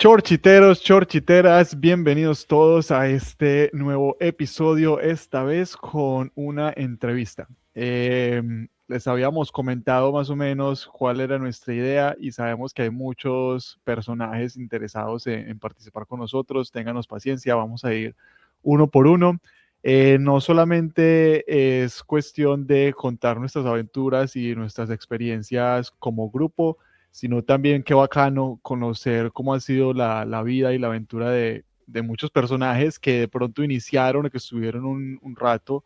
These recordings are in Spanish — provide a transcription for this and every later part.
Chorchiteros, chorchiteras, bienvenidos todos a este nuevo episodio, esta vez con una entrevista. Les habíamos comentado más o menos cuál era nuestra idea y sabemos que hay muchos personajes interesados en participar con nosotros. Ténganos paciencia, vamos a ir uno por uno. No solamente es cuestión de contar nuestras aventuras y nuestras experiencias como grupo, sino también qué bacano conocer cómo ha sido la vida y la aventura de muchos personajes que de pronto iniciaron o que estuvieron un rato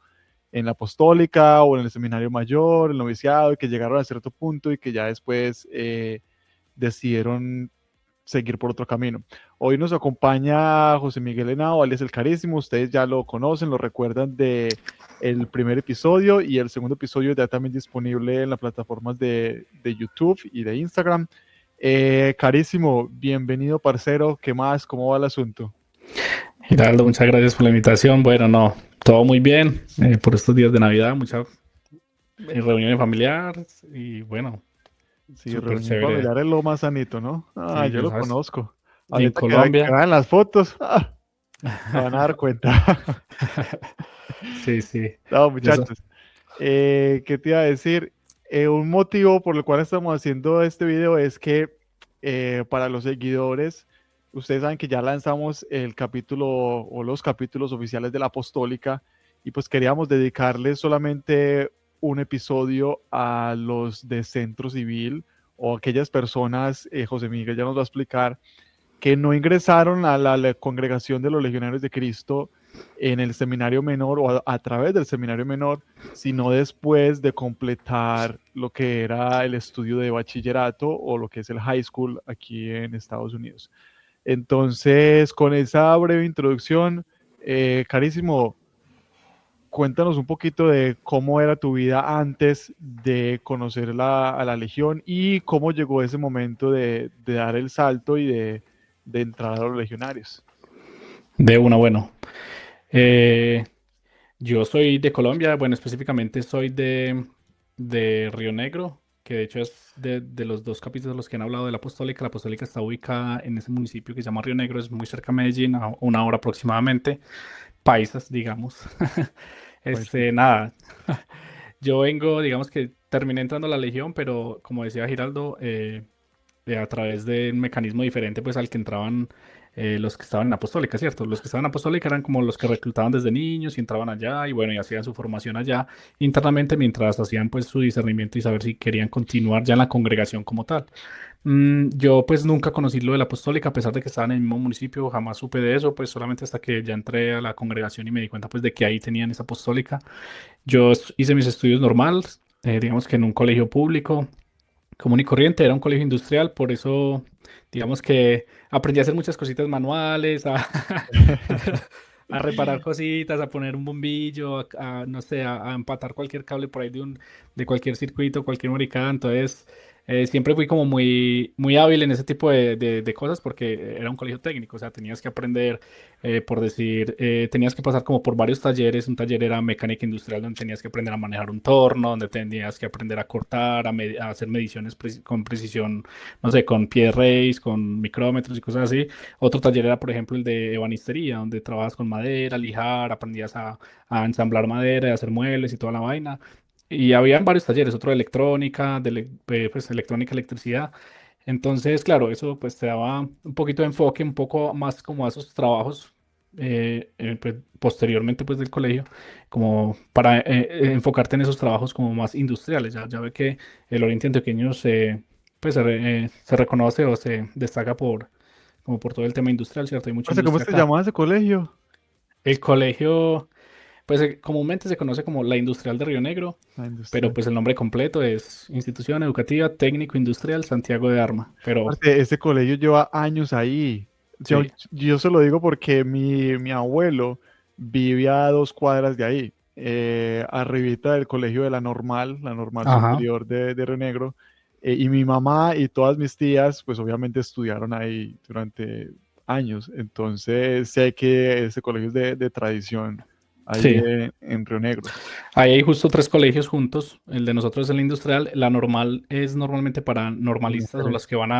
en la apostólica o en el seminario mayor, el noviciado, y que llegaron a cierto punto y que ya después decidieron seguir por otro camino. Hoy nos acompaña José Miguel Henao, alias El Carísimo. Ustedes ya lo conocen, lo recuerdan de el primer episodio, y el segundo episodio ya también disponible en las plataformas de YouTube y de Instagram. Carísimo, bienvenido, parcero. ¿Qué más? ¿Cómo va el asunto? Giraldo, muchas gracias por la invitación. Bueno, no, todo muy bien por estos días de Navidad, muchas reuniones familiares y bueno, Sí, súper reunión chévere. familiar es lo más sanito, ¿no? Ah, Sí, yo ya lo sabes, conozco. en Ahorita que Colombia. vean las fotos, se van a dar cuenta. Sí, sí, No, ya sabes. muchachos. ¿Qué te iba a decir? Un motivo por el cual estamos haciendo este video es que para los seguidores, ustedes saben que ya lanzamos el capítulo o los capítulos oficiales de la Apostólica, y pues queríamos dedicarles solamente un episodio a los de Centro Civil o aquellas personas, José Miguel ya nos va a explicar, que no ingresaron a la congregación de los Legionarios de Cristo en el seminario menor o a través del seminario menor, sino después de completar lo que era el estudio de bachillerato o lo que es el high school aquí en Estados Unidos. Entonces, con esa breve introducción, Carísimo, cuéntanos un poquito de cómo era tu vida antes de conocer a la Legión y cómo llegó ese momento de dar el salto y de entrar a los legionarios. De una, bueno. eh, yo soy de Colombia, bueno, específicamente soy de Río Negro, que de hecho es de los dos capítulos de los que han hablado de la Apostólica. La Apostólica está ubicada en ese municipio que se llama Río Negro, es muy cerca de Medellín, a una hora aproximadamente. Paisas, digamos. Perfecto. Nada, yo vengo, digamos que terminé entrando a la Legión, pero como decía Giraldo, a través de un mecanismo diferente pues al que entraban los que estaban en Apostólica, ¿cierto? Los que estaban en Apostólica eran como los que reclutaban desde niños y entraban allá y bueno, y hacían su formación allá internamente mientras hacían pues su discernimiento y saber si querían continuar ya en la congregación como tal. Yo pues nunca conocí lo de la apostólica, a pesar de que estaba en el mismo municipio, jamás supe de eso, pues solamente hasta que ya entré a la congregación y me di cuenta pues de que ahí tenían esa apostólica. Yo hice mis estudios normales, digamos que en un colegio público, común y corriente, era un colegio industrial, por eso digamos que aprendí a hacer muchas cositas manuales, a reparar cositas, a poner un bombillo, no sé, a empatar cualquier cable por ahí de cualquier circuito, cualquier maricada. Entonces, siempre fui como muy hábil en ese tipo de cosas porque era un colegio técnico, o sea, tenías que aprender, por decir, tenías que pasar como por varios talleres. Un taller era mecánica industrial donde tenías que aprender a manejar un torno, donde tenías que aprender a cortar, a hacer mediciones con precisión, no sé, con pie de raíz, con micrómetros y cosas así. Otro taller era, por ejemplo, el de ebanistería, donde trabajas con madera, lijar, aprendías a ensamblar madera, y hacer muebles y toda la vaina. Y habían varios talleres, otro de electrónica, pues electrónica, electricidad. Entonces, claro, eso pues te daba un poquito de enfoque, un poco más como a esos trabajos pues, posteriormente pues del colegio, como para enfocarte en esos trabajos como más industriales. Ya ve que el Oriente Antioqueño se reconoce o se destaca como por todo el tema industrial, ¿cierto? Hay mucha Parce, ¿cómo industria se acá. llamaba ese colegio? El colegio, pues comúnmente se conoce como la Industrial de Río Negro, La pero industrial. pues el nombre completo es Institución Educativa Técnico Industrial Santiago de Arma. Pero Parce, ese colegio lleva años ahí. sí, Yo se lo digo porque mi abuelo vivía a 2 cuadras de ahí, arribita del colegio de la normal ajá. superior de Río Negro. Y mi mamá y todas mis tías, pues obviamente estudiaron ahí durante años. Entonces sé que ese colegio es de tradición ahí Sí. en Río Negro. Ahí hay justo tres colegios juntos. El de nosotros es el industrial. La normal es normalmente para Las normalistas o mujeres. los que van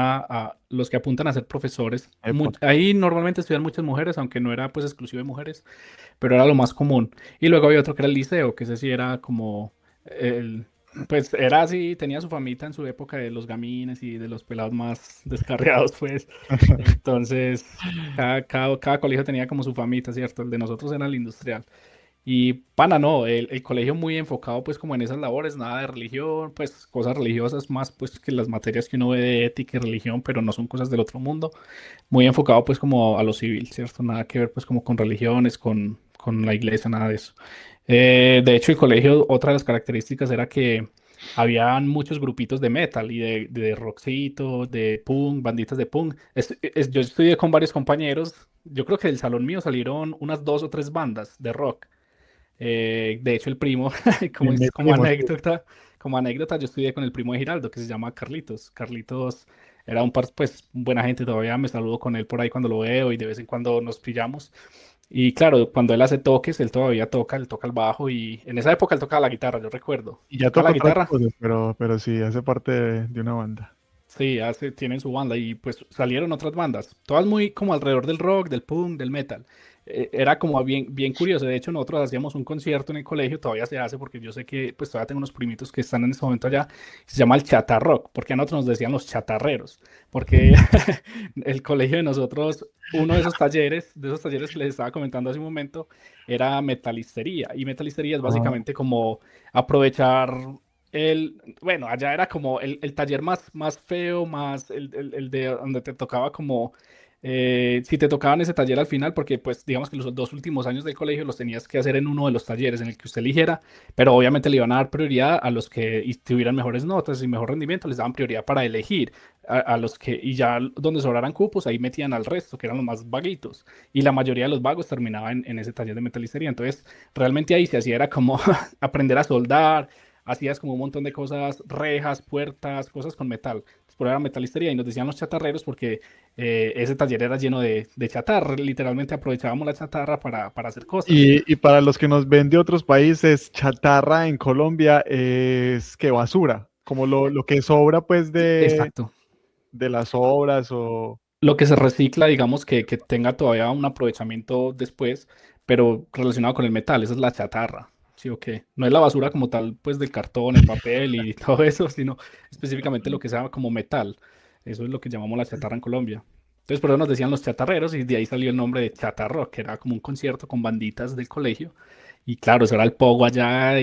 los que apuntan a ser profesores. Epa. Ahí normalmente estudian muchas mujeres, aunque no era pues exclusivo de mujeres, pero era lo más común. Y luego había otro que era el liceo, que ese sí era como el, pues era así, tenía su famita en su época de los gamines y de los pelados más descarriados, pues. Entonces, cada colegio tenía como su famita, ¿cierto? El de nosotros era el industrial. Y pana, no, el colegio muy enfocado pues como en esas labores, nada de religión, pues cosas religiosas más pues que las materias que uno ve de ética y religión, pero no son cosas del otro mundo, muy enfocado pues como a lo civil, ¿cierto? Nada que ver pues como con religiones, con la iglesia, nada de eso. De hecho, el colegio, otra de las características era que habían muchos grupitos de metal y de rockcito, de punk, banditas de punk. Yo estudié con varios compañeros, yo creo que del salón mío salieron unas dos o tres bandas de rock. De hecho, el primo, Y como, mi como primo, sí. anécdota, yo estudié con el primo de Giraldo, que se llama Carlitos. Carlitos era pues, buena gente todavía, me saludo con él por ahí cuando lo veo y de vez en cuando nos pillamos. Y claro, cuando él hace toques, él todavía toca, él toca el bajo y en esa época él tocaba la guitarra, yo recuerdo. Y ya Tocaba la toca otras guitarra. cosas, pero sí, hace parte de una banda. Sí, tienen su banda y pues salieron otras bandas, todas muy como alrededor del rock, del punk, del metal. Era como bien, bien curioso. De hecho, nosotros hacíamos un concierto en el colegio, todavía se hace porque yo sé que pues todavía tengo unos primitos que están en este momento allá. Se llama el chatarrock, porque a nosotros nos decían los chatarreros, porque el colegio de nosotros, uno de esos talleres que les estaba comentando hace un momento, era metalistería. Y metalistería es Ah, básicamente como aprovechar bueno, allá era como el taller más feo, más el de donde te tocaba como, si te tocaban ese taller al final, porque pues digamos que los dos últimos años del colegio los tenías que hacer en uno de los talleres en el que usted eligiera, pero obviamente le iban a dar prioridad a los que tuvieran mejores notas y mejor rendimiento, les daban prioridad para elegir a los que, y ya donde sobraran cupos, ahí metían al resto, que eran los más vaguitos, y la mayoría de los vagos terminaban en ese taller de metalistería, entonces realmente ahí se hacía era como aprender a soldar, hacías como un montón de cosas, rejas, puertas, cosas con metal. Por era metalistería y nos decían los chatarreros porque ese taller era lleno de chatarra. Literalmente aprovechábamos la chatarra para hacer cosas. y para los que nos ven de otros países, chatarra en Colombia es que basura, como lo que sobra pues Exacto. de las obras o... Lo que se recicla, digamos que tenga todavía un aprovechamiento después, pero relacionado con el metal, esa es la chatarra. Sí, o qué. No es la basura como tal, pues del cartón, el papel y todo eso, sino específicamente lo que sea como metal. Eso es lo que llamamos la chatarra en Colombia. Entonces, por eso nos decían los chatarreros y de ahí salió el nombre de chatarro, que era como un concierto con banditas del colegio. Y claro, eso era el pogo allá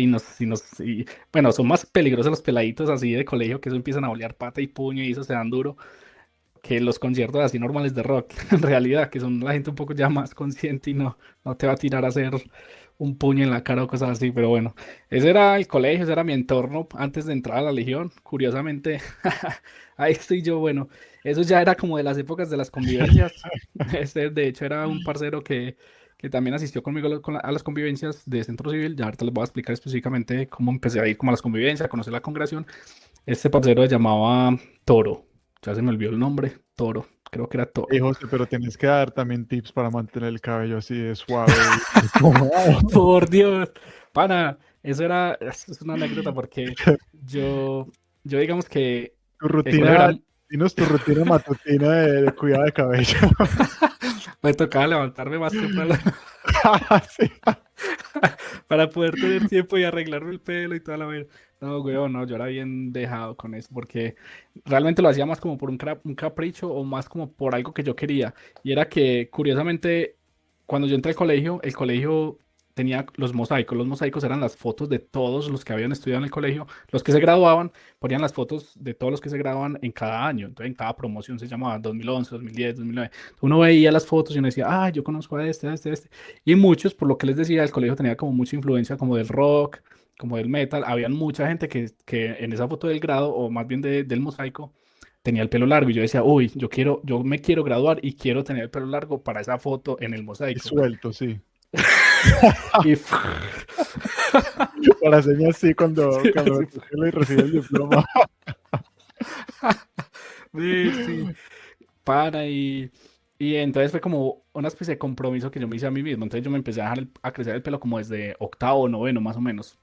bueno, son más peligrosos los peladitos así de colegio que eso empiezan a bolear pata y puño y eso se dan duro que los conciertos así normales de rock, en realidad, que son la gente un poco ya más consciente y no te va a tirar a hacer un puño en la cara o cosas así, pero bueno, ese era el colegio, ese era mi entorno antes de entrar a la Legión, curiosamente, ahí estoy yo, bueno, eso ya era como de las épocas de las convivencias, de hecho era un parcero que también asistió conmigo a las convivencias de Centro Civil, ya ahorita les voy a explicar específicamente cómo empecé a ir como a las convivencias, a conocer la congregación, este parcero se llamaba Toro. Ya se me olvidó el nombre. Toro. Creo que era Toro. José, pero tienes que dar también tips para mantener el cabello así de suave y perfumado. Por Dios. Pana, eso es una anécdota porque yo, yo digamos que Tu el colegio rutina, era, dinos tu rutina matutina de cuidado de cabello. me tocaba levantarme más temprano Sí. para poder tener tiempo y arreglarme el pelo y toda la vaina. No, weón, no, yo era bien dejado con eso porque realmente lo hacía más como por un capricho o más como por algo que yo quería. Y era que, curiosamente, cuando yo entré al colegio, el colegio tenía los mosaicos. Los mosaicos eran las fotos de todos los que habían estudiado en el colegio. Los que se graduaban ponían las fotos de todos los que se graduaban en cada año. Entonces, en cada promoción se llamaba 2011, 2010, 2009. Uno veía las fotos y uno decía, ah, yo conozco a este, a este, a este. Y muchos, por lo que les decía, el colegio tenía como mucha influencia como del rock, como del metal. Habían mucha gente que en esa foto del grado, o más bien del mosaico, tenía el pelo largo. Y yo decía, uy, yo me quiero graduar y quiero tener el pelo largo para esa foto en el Y mosaico. suelto, sí. Y Para hacerme así cuando, sí, cuando me así toque y reciba el diploma. sí, para y Y entonces fue como una especie de compromiso que yo me hice a mí mismo. Entonces yo me empecé a dejar a crecer el pelo como desde octavo o noveno más o menos,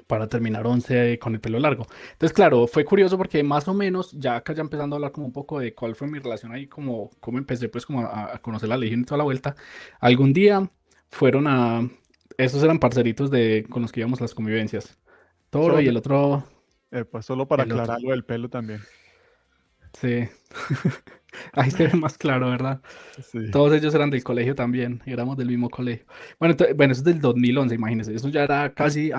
para terminar 11 con el pelo largo. Entonces, claro, fue curioso porque más o menos, ya acá ya empezando a hablar como un poco de cuál fue mi relación ahí, como cómo empecé pues como a conocer la Legión y toda la vuelta. Algún día fueron esos eran parceritos con los que íbamos a las convivencias. Toro Solo, y el otro, solo para el otro. aclarar lo del pelo también. Sí, ahí se ve más claro, ¿verdad? Sí. Todos ellos eran del colegio también, éramos del mismo colegio. Bueno, bueno, eso es del 2011, imagínense, eso ya era casi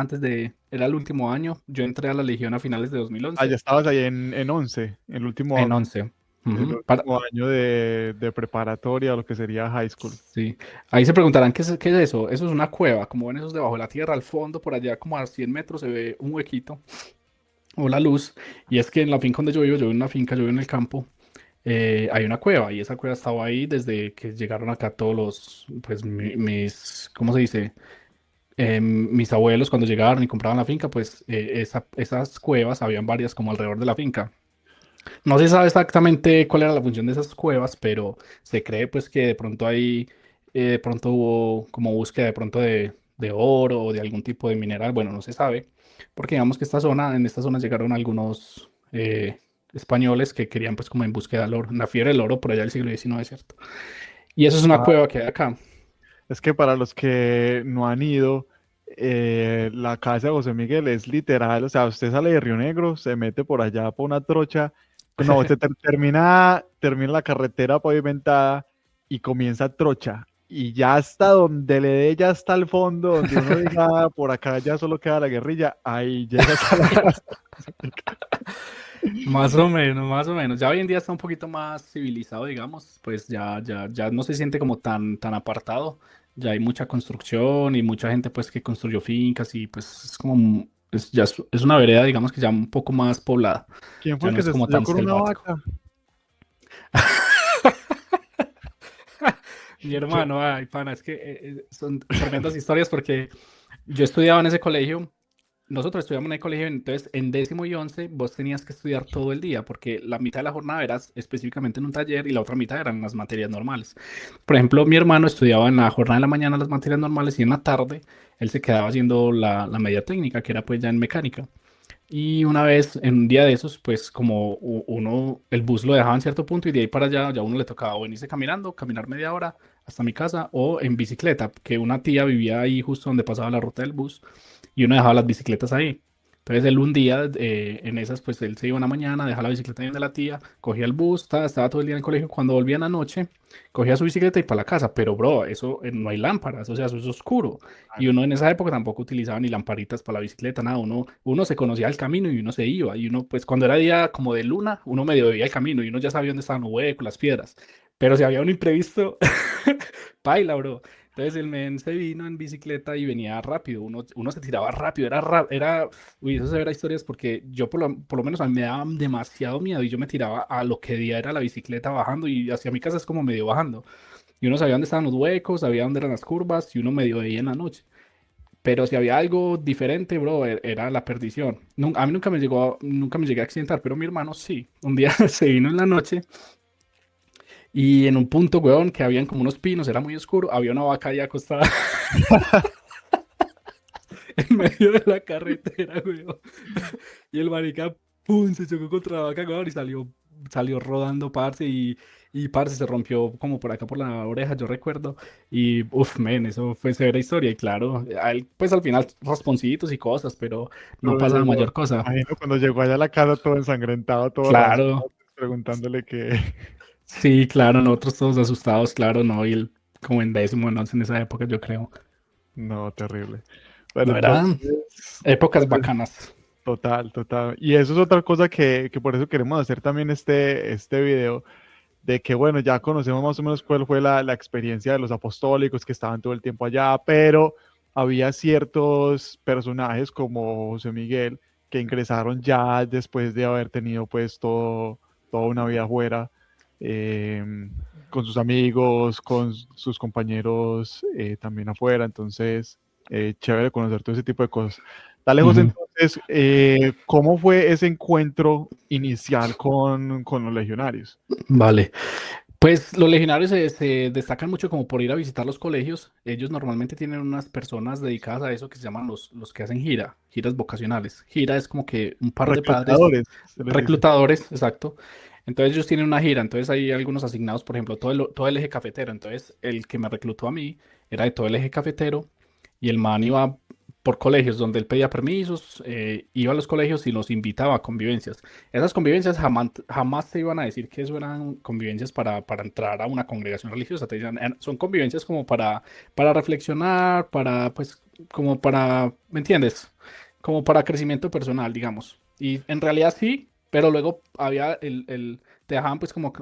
era el último año. Yo entré a la Legión a finales de Ah, 2011, ya estabas ahí en 11, en 11. el Ujú. último año de preparatoria, lo que sería high school. Sí, ahí se preguntarán qué es eso. Eso es una cueva, como ven esos debajo de la tierra, al fondo, por allá como a 100 metros se ve un huequito o la luz. Y es que en la finca donde yo vivo, yo vivo en una finca, yo vivo en el campo, hay una cueva y esa cueva estaba ahí desde que llegaron acá todos pues mis, ¿cómo se dice? Mis abuelos cuando llegaron y compraban la finca, pues esas cuevas, habían varias como alrededor de la finca. No se sabe exactamente cuál era la función de esas cuevas, pero se cree pues que de pronto ahí, de pronto hubo como búsqueda de pronto de oro o de algún tipo de mineral, bueno, no se sabe, porque digamos que en esta zona llegaron algunos españoles que querían pues como en búsqueda del oro, la fiebre del oro por allá del siglo XIX, ¿cierto? Y eso es una Ah, cueva que hay acá. es que para los que no han ido, la casa de José Miguel es literal, o sea, usted sale de Río Negro, se mete por allá por una trocha, no, usted termina la carretera pavimentada y comienza trocha. Y ya hasta donde le dé, ya hasta el fondo, donde uno diga, "Ah, por acá ya solo queda la guerrilla", ahí llegas a la casa. Más o menos, más o menos. Ya hoy en día está un poquito más civilizado, digamos, pues ya no se siente como tan apartado. Ya hay mucha construcción y mucha gente pues que construyó fincas y pues es como, es una vereda, digamos que ya un poco más poblada. ¿Quién fue Ya el no que es se como estrelló tan con una selvático. vaca? Mi Yo- hermano, ay, pana, es que son tremendas historias porque yo estudiaba en ese colegio. Nosotros estudiamos en el colegio, entonces en décimo y once vos tenías que estudiar todo el día, porque la mitad de la jornada eras específicamente en un taller y la otra mitad eran las materias normales. Por ejemplo, mi hermano estudiaba en la jornada de la mañana las materias normales y en la tarde él se quedaba haciendo la media técnica, que era pues ya en mecánica. Y una vez, en un día de esos, pues como el bus lo dejaba en cierto punto y de ahí para allá ya uno le tocaba o venirse caminando, caminar media hora hasta mi casa o en bicicleta, que una tía vivía ahí justo donde pasaba la ruta del bus y uno dejaba las bicicletas ahí. Entonces él un día, en esas, pues él se iba una mañana, dejaba la bicicleta ahí donde la tía, cogía el bus, estaba todo el día en el colegio. Cuando volvía en la noche, cogía su bicicleta y para la casa. Pero, bro, eso no hay lámparas, o sea, eso es oscuro. Y uno en esa época tampoco utilizaba ni lamparitas para la bicicleta, nada. Uno se conocía el camino y uno se iba. Y uno, pues cuando era día como de luna, uno medio veía el camino y uno ya sabía dónde estaban los huecos, las piedras. Pero si había un imprevisto, paila, bro. Entonces el men se vino en bicicleta y venía rápido, uno se tiraba rápido, uy, eso se verá historias porque yo por lo menos a mí me daba demasiado miedo y yo me tiraba a lo que día era la bicicleta bajando y hacia mi casa es como medio bajando. Y uno sabía dónde estaban los huecos, sabía dónde eran las curvas y uno medio veía en la noche. Pero si había algo diferente, bro, era la perdición. A mí nunca me llegué a accidentar, pero mi hermano sí. Un día se vino en la noche y en un punto, weón, que habían como unos pinos, era muy oscuro, había una vaca ahí acostada en medio de la carretera, weón. Y el marica, pum, se chocó contra la vaca, weón, y salió rodando, parce, y parce se rompió como por acá por la oreja, yo recuerdo. Y, uff, men, eso fue severa historia. Y claro, pues al final rasponcitos y cosas, pero no Cuando pasaba llegó, mayor cosa. imagino cuando llegó allá a la casa todo ensangrentado, todo Claro, raspado, preguntándole que... sí, claro, nosotros todos asustados, claro, no, y él como en décimo, no sé, en esa época, yo creo. No, terrible. Pero No eran entonces, épocas pues, bacanas. total, total. Y eso es otra cosa que por eso queremos hacer también este video, de que bueno, ya conocemos más o menos cuál fue la experiencia de los apostólicos que estaban todo el tiempo allá, pero había ciertos personajes como José Miguel que ingresaron ya después de haber tenido pues toda una vida afuera, eh, con sus amigos, con sus compañeros, también afuera, entonces chévere conocer todo ese tipo de cosas. Dale, José, Ujú. entonces, ¿cómo fue ese encuentro inicial con los legionarios? Vale. Pues los legionarios se destacan mucho como por ir a visitar los colegios. Ellos normalmente tienen unas personas dedicadas a eso que se llaman los que hacen giras vocacionales. Gira es como que un par de padres Reclutadores, se les dice. reclutadores, exacto. Entonces ellos tienen una gira, entonces hay algunos asignados, por ejemplo, todo el eje cafetero. Entonces el que me reclutó a mí era de todo el eje cafetero y el man iba por colegios donde él pedía permisos, iba a los colegios y los invitaba a convivencias. Esas convivencias jamás te iban a decir que eso eran convivencias para entrar a una congregación religiosa. Te decían, son convivencias como para reflexionar, pues, como para, ¿me entiendes? Como para crecimiento personal, digamos. Y en realidad sí, pero luego había te dejaban pues como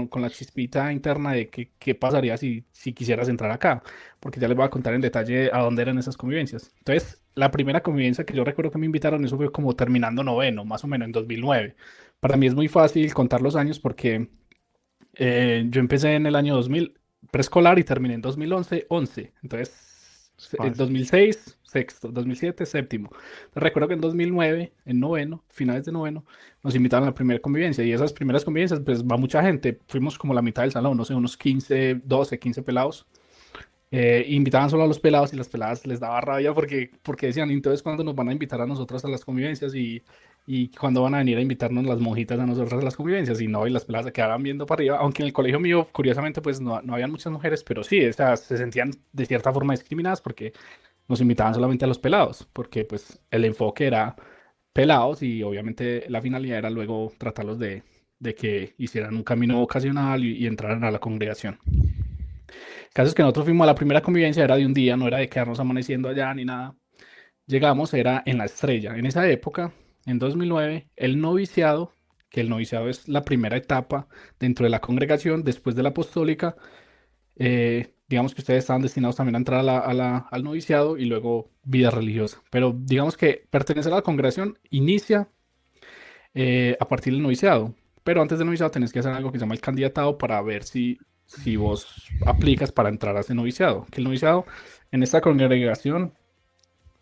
con la chispita interna de qué pasaría si quisieras entrar acá, porque ya les voy a contar en detalle a dónde eran esas convivencias. Entonces, la primera convivencia que yo recuerdo que me invitaron, eso fue como terminando noveno, más o menos en 2009. Para mí es muy fácil contar los años porque yo empecé en el año 2000 preescolar y terminé en 2011, 11. Entonces, Es en fácil. 2006, sexto, 2007, séptimo. Recuerdo que en 2009, en noveno, finales de noveno, nos invitaron a la primera convivencia y esas primeras convivencias, pues va mucha gente. Fuimos como la mitad del salón, no sé, unos 15, 12, 15 pelados. Invitaban solo a los pelados y las peladas les daba rabia porque decían, entonces, ¿cuándo nos van a invitar a nosotras a las convivencias y cuándo van a venir a invitarnos las monjitas a nosotras a las convivencias? Y no, y las peladas se quedaban viendo para arriba, aunque en el colegio mío, curiosamente, pues no habían muchas mujeres, pero sí, o sea, se sentían de cierta forma discriminadas porque nos invitaban solamente a los pelados, porque pues el enfoque era pelados y obviamente la finalidad era luego tratarlos de que hicieran un camino vocacional y entraran a la congregación. El caso es que nosotros fuimos a la primera convivencia, era de un día, no era de quedarnos amaneciendo allá ni nada. Llegamos, era en La Estrella. En esa época, en 2009, el noviciado, que el noviciado es la primera etapa dentro de la congregación después de la apostólica, digamos que ustedes estaban destinados también a entrar al noviciado y luego vida religiosa. Pero digamos que pertenecer a la congregación inicia a partir del noviciado. Pero antes del noviciado tenés que hacer algo que se llama el candidatado para ver si vos aplicas para entrar a ese noviciado. Que el noviciado en esta congregación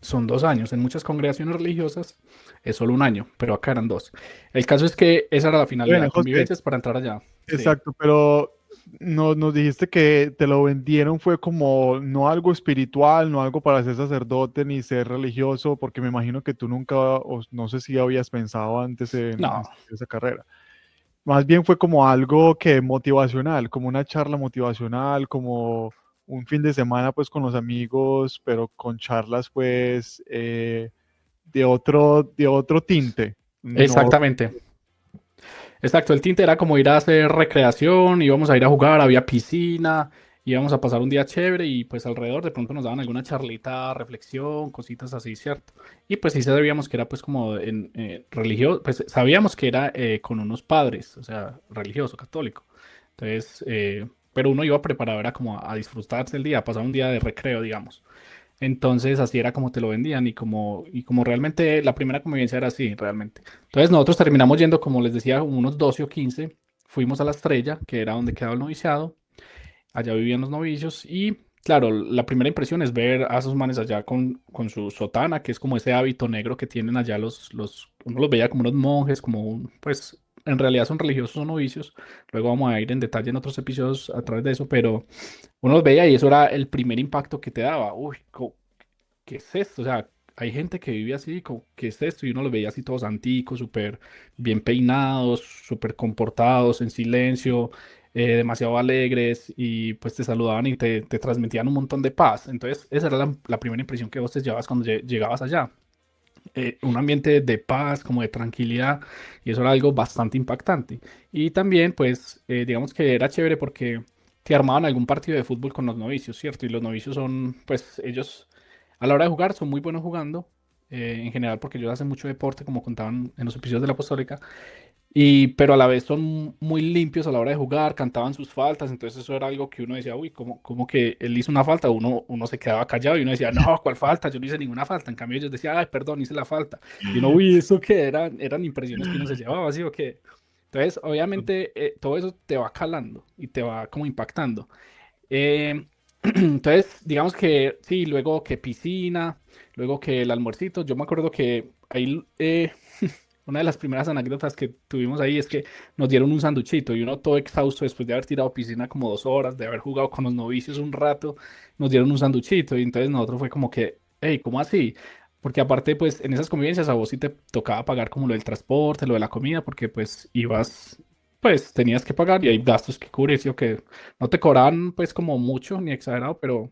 son 2 años. En muchas congregaciones religiosas es solo un año, pero acá eran 2. El caso es que esa era la Bueno, finalidad, José, convivencias para entrar allá. Sí. exacto, pero nos dijiste que te lo vendieron fue como no algo espiritual, no algo para ser sacerdote ni ser religioso, porque me imagino que tú nunca, o no sé si habías pensado antes en No, estudiar esa carrera. Más bien fue como algo que motivacional, como una charla motivacional, como un fin de semana pues con los amigos, pero con charlas pues de otro tinte. No, exactamente. Exacto, el tinte era como ir a hacer recreación, íbamos a ir a jugar, había piscina, íbamos a pasar un día chévere y pues alrededor de pronto nos daban alguna charlita, reflexión, cositas así, ¿cierto? Y pues sí sabíamos que era pues como en religioso, pues sabíamos que era con unos padres, o sea, religioso, católico. Entonces, pero uno iba preparado, era como a disfrutarse el día, a pasar un día de recreo, digamos. Entonces así era como te lo vendían y como realmente la primera convivencia era así, realmente. Entonces nosotros terminamos yendo, como les decía, unos 12 o 15, fuimos a La Estrella, que era donde quedaba el noviciado, allá vivían los novicios y claro, la primera impresión es ver a esos manes allá con su sotana, que es como ese hábito negro que tienen allá uno los veía como unos monjes, pues en realidad son religiosos, son novicios. Luego vamos a ir en detalle en otros episodios a través de eso, pero uno los veía y eso era el primer impacto que te daba. Uy, ¿qué es esto? O sea, hay gente que vive así, ¿qué es esto? Y uno los veía así todos anticos, súper bien peinados, súper comportados, en silencio, demasiado alegres y pues te saludaban y te transmitían un montón de paz. Entonces, esa era la primera impresión que vos te llevabas cuando llegabas allá. Un ambiente de paz, como de tranquilidad, y eso era algo bastante impactante. Y también, pues, digamos que era chévere porque te armaban algún partido de fútbol con los novicios, ¿cierto? Y los novicios son, pues, ellos a la hora de jugar son muy buenos jugando, en general porque ellos hacen mucho deporte, como contaban en los episodios de la Apostólica, pero a la vez son muy limpios a la hora de jugar, cantaban sus faltas, entonces eso era algo que uno decía, uy, ¿cómo que él hizo una falta? Uno se quedaba callado y uno decía, no, ¿cuál falta? Yo no hice ninguna falta. En cambio ellos decían, ay, perdón, hice la falta. Y uno, uy, ¿eso qué eran impresiones que uno se llevaba, ¿sí o qué? Entonces, obviamente, todo eso te va calando y te va como impactando. Eh, entonces, digamos que sí, luego que piscina, luego que el almuercito. Yo me acuerdo que ahí una de las primeras anécdotas que tuvimos ahí es que nos dieron un sanduchito y uno todo exhausto después de haber tirado piscina como 2 horas, de haber jugado con los novicios un rato, nos dieron un sanduchito y entonces nosotros fue como que, hey, ¿cómo así? Porque aparte, pues en esas convivencias a vos sí te tocaba pagar como lo del transporte, lo de la comida, porque pues ibas, pues tenías que pagar y hay gastos que cubrir, ¿sí? O que no te cobraban pues como mucho ni exagerado, pero sí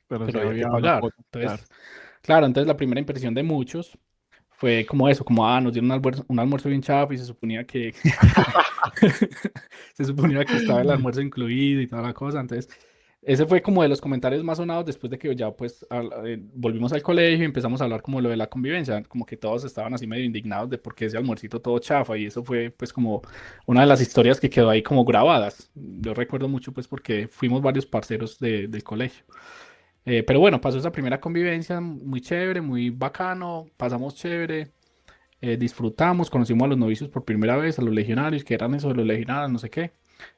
pero había que había una pagar. cuota, claro. Entonces, claro, entonces la primera impresión de muchos fue como eso, como, nos dieron un almuerzo bien chafa y se suponía que, se suponía que estaba el almuerzo incluido y toda la cosa. Entonces, ese fue como de los comentarios más sonados después de que ya pues volvimos al colegio y empezamos a hablar como lo de la convivencia, como que todos estaban así medio indignados de por qué ese almuercito todo chafa y eso fue pues como una de las historias que quedó ahí como grabadas. Yo recuerdo mucho pues porque fuimos varios parceros del colegio. Pero bueno, pasó esa primera convivencia muy chévere, muy bacano, pasamos chévere, disfrutamos, conocimos a los novicios por primera vez, a los legionarios, que eran eso de los legionarios, no sé qué.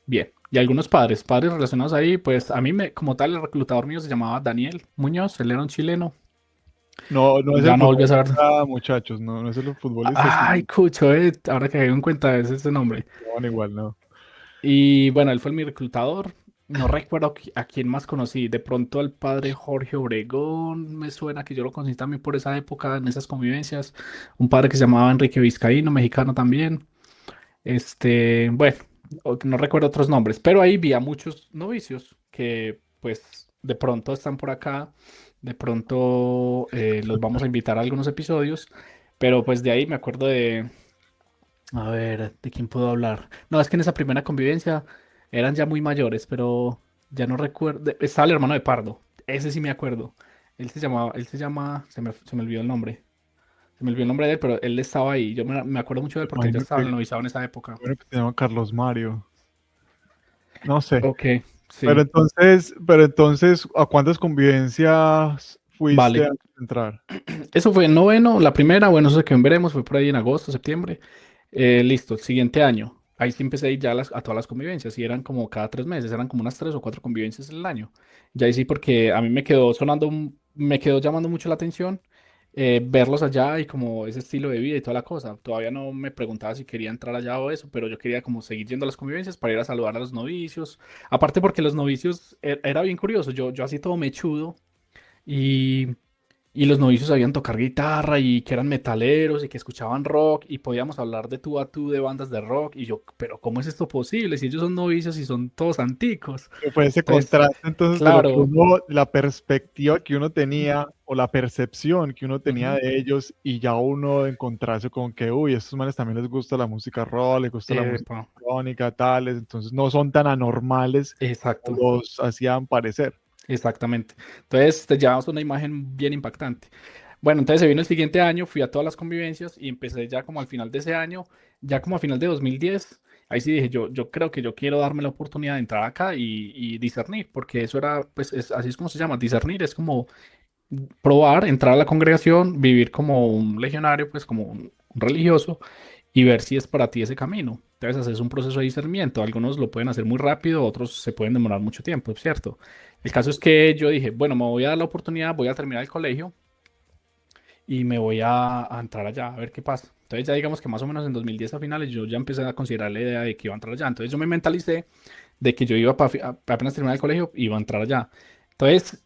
Bien, y algunos padres relacionados ahí, pues a mí como tal, el reclutador mío se llamaba Daniel Muñoz, él era un chileno, No, no es el ya no volví a saber. futbolista, muchachos, no, no es el futbolista, Ay, sí, Cucho, ahora que caigo en cuenta es ese nombre. se llaman igual, ¿no? Y bueno, él fue mi reclutador. No recuerdo a quién más conocí. De pronto al padre Jorge Obregón, me suena que yo lo conocí también por esa época, en esas convivencias. Un padre que se llamaba Enrique Vizcaíno, mexicano también. Bueno, no recuerdo otros nombres, pero ahí vi a muchos novicios que pues de pronto están por acá, de pronto los vamos a invitar a algunos episodios, pero pues de ahí me acuerdo a ver, ¿de quién puedo hablar? No, es que en esa primera convivencia eran ya muy mayores, pero ya no recuerdo. Estaba el hermano de Pardo, ese sí me acuerdo. Se me olvidó el nombre. Se me olvidó el nombre de él, pero él estaba ahí. Yo me acuerdo mucho de él porque él ya estaba en el noviciado en esa época. Bueno, que se llama Carlos Mario, no sé. Ok, sí, Pero entonces, ¿a cuántas convivencias fuiste vale. antes de entrar? Eso fue en noveno, la primera, bueno, eso que veremos, fue por ahí en agosto, septiembre. Listo, el siguiente año. Ahí sí empecé a ir ya a todas las convivencias y eran como cada 3 meses, eran como unas 3 o 4 convivencias en el año. Ya ahí sí, porque a mí me quedó sonando, me quedó llamando mucho la atención verlos allá y como ese estilo de vida y toda la cosa. Todavía no me preguntaba si quería entrar allá o eso, pero yo quería como seguir yendo a las convivencias para ir a saludar a los novicios. Aparte porque los novicios era bien curioso, yo así todo mechudo y... Y los novicios sabían tocar guitarra y que eran metaleros y que escuchaban rock y podíamos hablar de tú a tú de bandas de rock. Y yo, pero ¿cómo es esto posible? Si ellos son novicios y son todos anticos. Que fue ese Entonces, contraste entonces de lo que claro, uno, la perspectiva que uno tenía o la percepción que uno tenía ujú, de ellos y ya uno encontrarse con que, uy, a estos manes también les gusta la música rock, les gusta la música epa, electrónica, tales, entonces no son tan anormales exacto, como los hacían parecer. exactamente. Entonces te llevamos una imagen bien impactante. Bueno, entonces se vino el siguiente año, fui a todas las convivencias y empecé ya como al final de ese año, ya como a final de 2010. Ahí sí dije, yo creo que yo quiero darme la oportunidad de entrar acá y discernir, porque eso era, pues así es como se llama, discernir, es como probar, entrar a la congregación, vivir como un legionario, pues como un religioso y ver si es para ti ese camino. Entonces haces un proceso de discernimiento. Algunos lo pueden hacer muy rápido, otros se pueden demorar mucho tiempo, ¿cierto? El caso es que yo dije, bueno, me voy a dar la oportunidad, voy a terminar el colegio y me voy a entrar allá a ver qué pasa. Entonces ya digamos que más o menos en 2010 a finales yo ya empecé a considerar la idea de que iba a entrar allá. Entonces yo me mentalicé de que yo iba apenas terminar el colegio, iba a entrar allá. Entonces,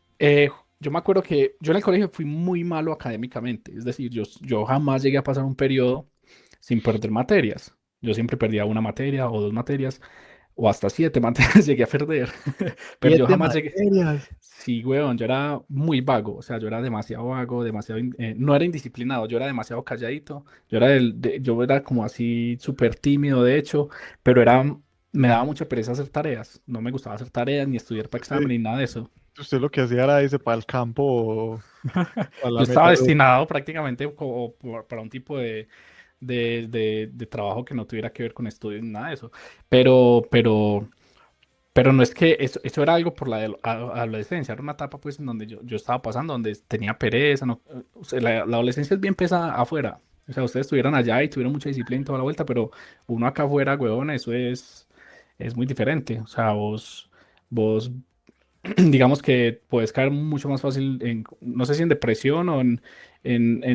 yo me acuerdo que yo en el colegio fui muy malo académicamente, es decir, yo jamás llegué a pasar un periodo sin perder materias. Yo siempre perdía una materia o 2 materias, o hasta 7 materias llegué a perder, pero yo 7 jamás llegué. materias. Sí, weón, yo era muy vago, o sea, yo era demasiado vago, demasiado, no era indisciplinado, yo era demasiado calladito, yo era como así súper tímido, de hecho, pero me daba mucha pereza hacer tareas, no me gustaba hacer tareas, ni estudiar para examen, Usted, ni nada de eso. usted lo que hacía era irse para el campo o a Yo la estaba metalurgia. destinado prácticamente como para un tipo de trabajo que no tuviera que ver con estudios ni nada de eso, pero, pero... Pero no es que eso era algo por la adolescencia, era una etapa pues en donde yo estaba pasando, donde tenía pereza, no, o sea, la adolescencia es bien pesada afuera. O sea, ustedes estuvieran allá y tuvieron mucha disciplina y toda la vuelta, pero uno acá afuera, huevón, eso es muy diferente. O sea, vos digamos que puedes caer mucho más fácil en, no sé si en depresión o en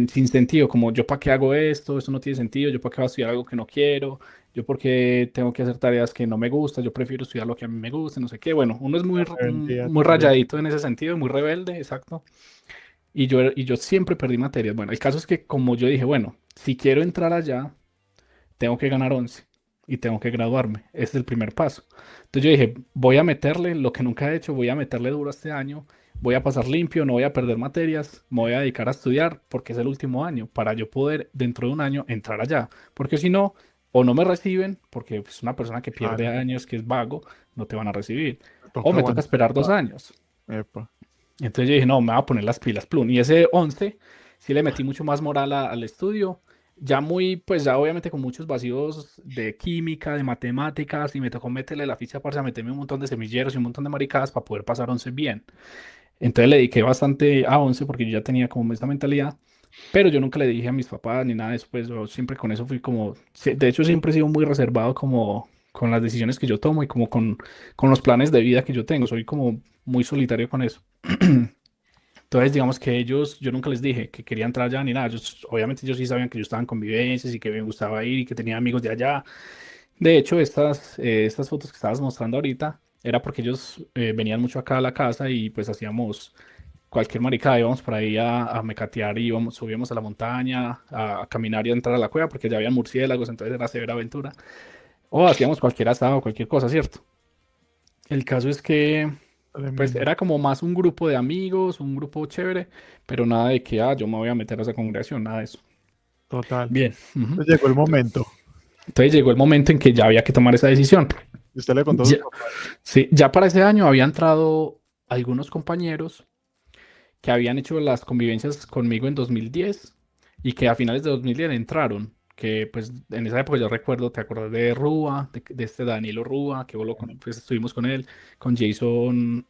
sin sentido, como yo para qué hago esto, esto no tiene sentido, yo para qué voy a estudiar algo que no quiero, yo porque tengo que hacer tareas que no me gustan, yo prefiero estudiar lo que a mí me gusta, no sé qué. Bueno, uno es La muy, rebeldía muy también. rayadito en ese sentido, muy rebelde, exacto. Y yo siempre perdí materias. Bueno, el caso es que como yo dije, bueno, si quiero entrar allá, tengo que ganar 11 y tengo que graduarme. Ese es el primer paso. Entonces yo dije, voy a meterle lo que nunca he hecho, voy a meterle duro este año, voy a pasar limpio, no voy a perder materias, me voy a dedicar a estudiar porque es el último año para yo poder dentro de un año entrar allá. Porque si no, o no me reciben, porque pues, una persona que pierde Claro, años, que es vago, no te van a recibir. O toca me toca aguantar. esperar 2 años. Epa. Entonces yo dije, no, me voy a poner las pilas, plum. Y ese 11 sí le metí mucho más moral al estudio. Ya muy, pues ya obviamente con muchos vacíos de química, de matemáticas, y me tocó meterle la ficha para meterme un montón de semilleros y un montón de maricadas para poder pasar 11 bien. Entonces le dediqué bastante a 11 porque yo ya tenía como esta mentalidad, pero yo nunca le dije a mis papás ni nada de eso, pues yo siempre con eso fui como, de hecho siempre he sido muy reservado como con las decisiones que yo tomo y como con los planes de vida que yo tengo, soy como muy solitario con eso. Entonces, digamos que ellos, yo nunca les dije que quería entrar allá ni nada. Ellos, obviamente, ellos sí sabían que yo estaba en convivencias y que me gustaba ir y que tenía amigos de allá. De hecho, estas fotos que estabas mostrando ahorita era porque ellos venían mucho acá a la casa y pues hacíamos cualquier maricada. Íbamos por ahí a mecatear y íbamos, subíamos a la montaña, a caminar y a entrar a la cueva porque ya había murciélagos, entonces era severa aventura. O hacíamos cualquier asado, cualquier cosa, ¿cierto? El caso es que pues Tremendo. era como más un grupo de amigos, un grupo chévere, pero nada de que, yo me voy a meter a esa congregación, nada de eso. Total. Bien. Ujú. Entonces llegó el momento. Entonces llegó el momento en que ya había que tomar esa decisión. Y usted le contó a sus Ya, papás. sí, ya para ese año había entrado algunos compañeros que habían hecho las convivencias conmigo en 2010 y que a finales de 2010 entraron. Que pues en esa época yo recuerdo, te acordás de Rúa, de este Danilo Rúa, que pues, estuvimos con él, con Jason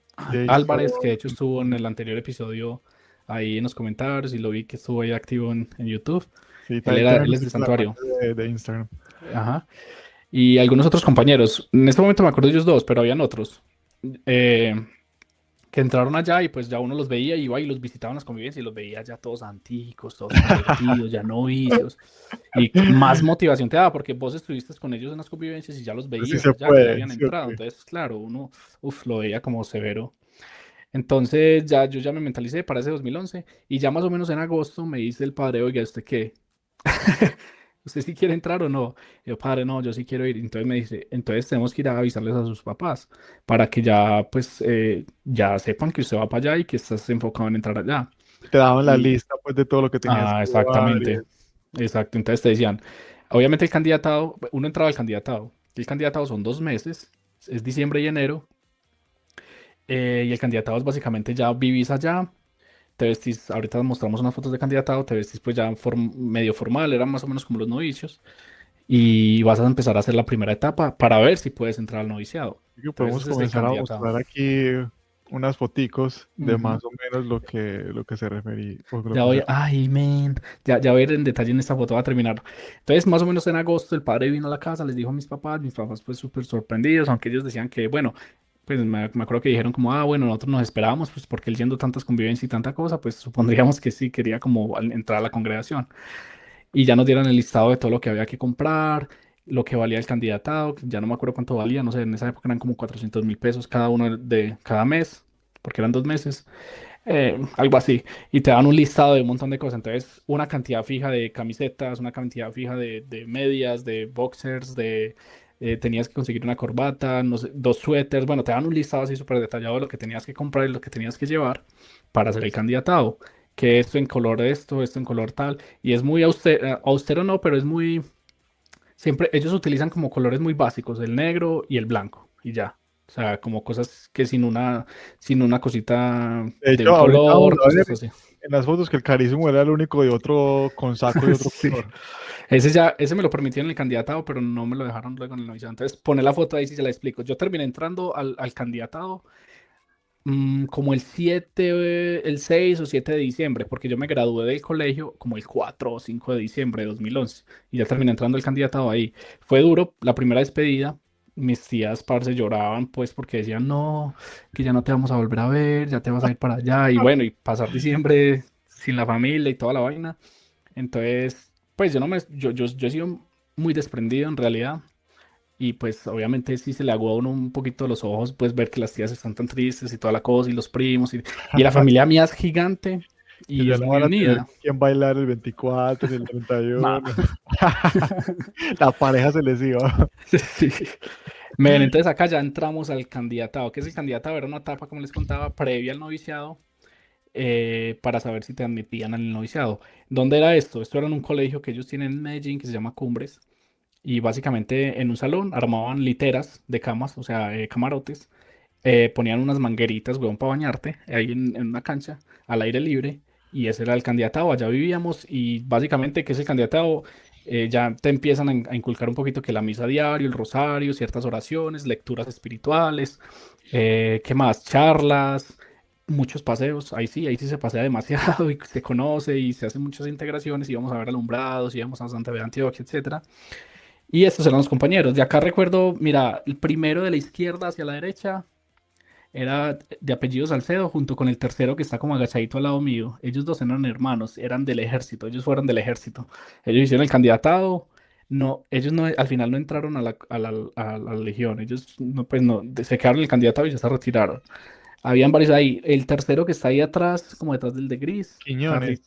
Álvarez, que de Jason. hecho estuvo en el anterior episodio ahí en los comentarios y lo vi que estuvo ahí activo en YouTube. Sí, Él, también él me es de sigue la Santuario. cuenta de Instagram. Ajá. Y algunos otros compañeros. En este momento me acuerdo de ellos dos, pero habían otros. Eh, que entraron allá y pues ya uno los veía, iba y los visitaba en las convivencias y los veía ya todos antiguos, todos convertidos, ya novicios. Y más motivación te daba porque vos estuviste con ellos en las convivencias y ya los Sí veías se allá, que ya puede, habían ¿sí o entrado. qué? Entonces, claro, uno, lo veía como severo. Entonces ya yo ya me mentalicé para ese 2011 y ya más o menos en agosto me dice el padre, oiga, ¿usted qué? ¿Usted sí quiere entrar o no? Y yo, padre, no, yo sí quiero ir. Entonces me dice, entonces tenemos que ir a avisarles a sus papás para que ya, pues, ya sepan que usted va para allá y que estás enfocado en entrar allá. Te daban la Y, lista pues de todo lo que tenías que llevar y exactamente, exacto. Entonces te decían, obviamente el candidatado, uno entraba al candidatado. El candidatado son 2 meses, es diciembre y enero, y el candidatado es básicamente ya vivís allá, te vestís, ahorita mostramos unas fotos de candidatado, te vestís pues ya medio formal, eran más o menos como los novicios, y vas a empezar a hacer la primera etapa para ver si puedes entrar al noviciado. así que Entonces podemos ese es el comenzar a candidatado. mostrar aquí unas foticos de Ujú. más o menos lo que se refería, o lo Ya que se voy, ay, man, ya voy a ir en detalle en esta foto, va a terminar. Entonces, más o menos en agosto, el padre vino a la casa, les dijo a mis papás pues súper sorprendidos, aunque ellos decían que, bueno, pues me acuerdo que dijeron como, bueno, nosotros nos esperábamos, pues porque él yendo tantas convivencias y tanta cosa, pues supondríamos que sí quería como entrar a la congregación. Y ya nos dieron el listado de todo lo que había que comprar, lo que valía el candidatado, que ya no me acuerdo cuánto valía, no sé, en esa época eran como 400.000 pesos cada uno de cada mes, porque eran 2 meses, algo así. Y te dan un listado de un montón de cosas. Entonces, una cantidad fija de camisetas, una cantidad fija de medias, de boxers, tenías que conseguir una corbata, no sé, 2 suéteres. Bueno, te dan un listado así súper detallado de lo que tenías que comprar y lo que tenías que llevar para hacer el candidatado. Que esto en color esto en color tal. Y es muy austero, austero no, pero es muy. Siempre ellos utilizan como colores muy básicos, el negro y el blanco, y ya. O sea, como cosas que sin una cosita De de hecho, un ahorita vamos color, a ver cosas así. en las fotos que el carísimo era el único de otro con saco y otro Sí. color. Ese me lo permitieron en el candidatado, pero no me lo dejaron luego en el noviciado. Entonces, pone la foto ahí si se la explico. Yo terminé entrando al candidatado como el 6 o 7 de diciembre, porque yo me gradué del colegio como el 4 o 5 de diciembre de 2011 y ya terminé entrando al candidatado ahí. Fue duro la primera despedida, mis tías, parce, lloraban, pues, porque decían, no, que ya no te vamos a volver a ver, ya te vas a ir para allá, y bueno, y pasar diciembre sin la familia y toda la vaina. Entonces, pues, yo he sido muy desprendido en realidad, y pues, obviamente, sí se le aguó a uno un poquito los ojos, pues, ver que las tías están tan tristes y toda la cosa, y los primos, y la familia mía es gigante Que y ya es no muy van a tener unida. con quién bailar el 24 ni el No. 31. La pareja se les iba. Sí. Ven, entonces acá ya entramos al candidatado. ¿Qué es el candidatado? Era una etapa, como les contaba, previa al noviciado, para saber si te admitían al noviciado. ¿Dónde era esto? Esto era en un colegio que ellos tienen en Medellín que se llama Cumbres. Y básicamente en un salón armaban literas de camas, o sea, camarotes. Ponían unas mangueritas, weón, para bañarte ahí en una cancha al aire libre. Y ese era el candidatado. Allá vivíamos. Y básicamente, ¿qué es el candidatado? Ya te empiezan a inculcar un poquito que la misa diario, el rosario, ciertas oraciones, lecturas espirituales, ¿qué más? Charlas, muchos paseos. Ahí sí se pasea demasiado y se conoce y se hacen muchas integraciones. Íbamos a ver alumbrados, íbamos a Santa Fe de Antioquia, etcétera. Y estos eran los compañeros. De acá recuerdo, mira, el primero de la izquierda hacia la derecha era de apellido Salcedo, junto con el tercero que está como agachadito al lado mío. Ellos dos eran hermanos, eran del ejército, ellos fueron del ejército. Ellos hicieron el candidatado. No, ellos no, al final no entraron a la legión. Ellos no, pues no, se quedaron en el candidatado y ya se retiraron. Habían varios ahí. El tercero que está ahí atrás, como detrás del de gris, Quiñones.